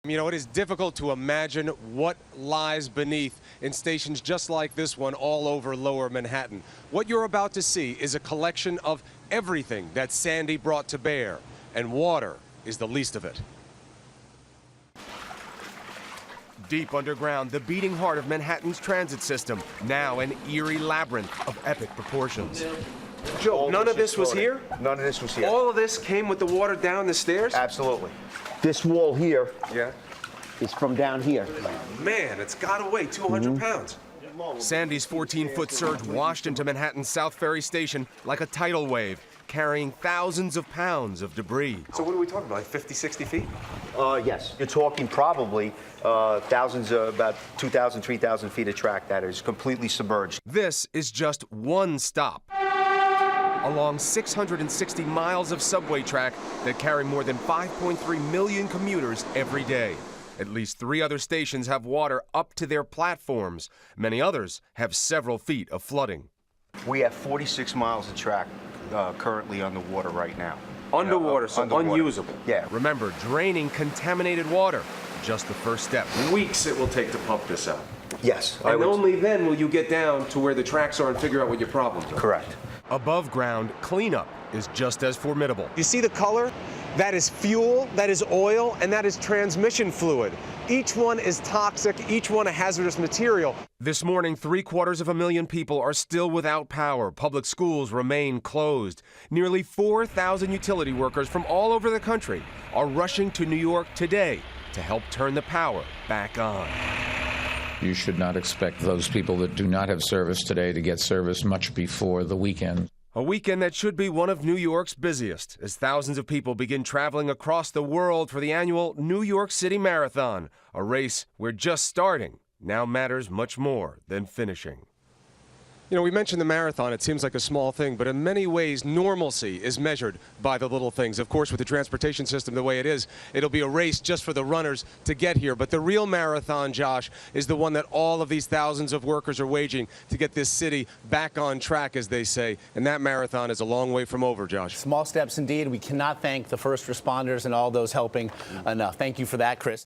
You know, it is difficult to imagine what lies beneath in stations just like this one all over Lower Manhattan. What you're about to see is a collection of everything that Sandy brought to bear, and water is the least of it. Deep underground, the beating heart of Manhattan's transit system, now an eerie labyrinth of epic proportions. Joe, none of this was here? None of this was here. All of this came with the water down the stairs? Absolutely. This wall here is from down here. Man, it's got to weigh 200 pounds. Sandy's 14-foot surge washed into Manhattan's South Ferry Station like a tidal wave, carrying thousands of pounds of debris. So what are we talking about, like 50, 60 feet? Yes. You're talking probably thousands, about 2,000, 3,000 feet of track that is completely submerged. This is just one stop along 660 miles of subway track that carry more than 5.3 million commuters every day. At least 3 other stations have water up to their platforms. Many others have several feet of flooding. We have 46 miles of track currently underwater right now. Underwater, so underwater. unusable. Yeah. Remember, draining contaminated water, just the first step. Weeks it will take to pump this out. Yes. And only then will you get down to where the tracks are and figure out what your problems are. Correct. Above ground, cleanup is just as formidable. You see the color? That is fuel, that is oil, and that is transmission fluid. Each one is toxic, each one a hazardous material. This morning, 750,000 people are still without power. Public schools remain closed. Nearly 4,000 utility workers from all over the country are rushing to New York today to help turn the power back on. You should not expect those people that do not have service today to get service much before the weekend. A weekend that should be one of New York's busiest, as thousands of people begin traveling across the world for the annual New York City Marathon, a race where just starting now matters much more than finishing. You know, we mentioned the marathon. It seems like a small thing, but in many ways, normalcy is measured by the little things. Of course, with the transportation system the way it is, it'll be a race just for the runners to get here. But the real marathon, Josh, is the one that all of these thousands of workers are waging to get this city back on track, as they say. And that marathon is a long way from over, Josh. Small steps indeed. We cannot thank the first responders and all those helping enough. Thank you for that, Chris.